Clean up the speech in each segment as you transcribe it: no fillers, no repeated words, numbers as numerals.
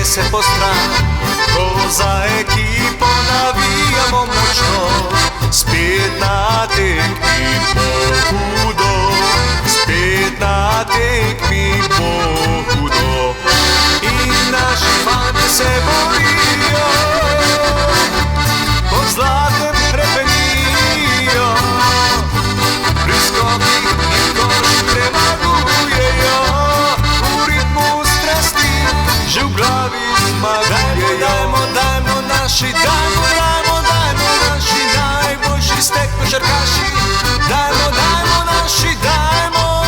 se po stran, ko za ekipo navijamo močno, spet na tekmi bo hudo, spet na tekmi bo hudo. In naši fantje se borijo, pod zlatem hrepenijo, pri skokih in koših premagujejo, v ritmu strasti že v glavi zmagujejo. Dajmo naši, dajmo naši najboljši stek košarkaši, dajmo naši, dajmo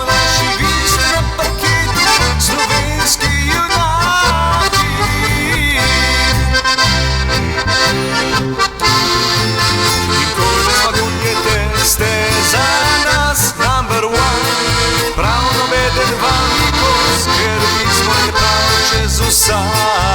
naši, vi ste na parketu slovenski junaki. Nikoli ne zmagujete, ste za nas number one, prav nobeden vam nikoli skrbi, smo je prav čez vsa.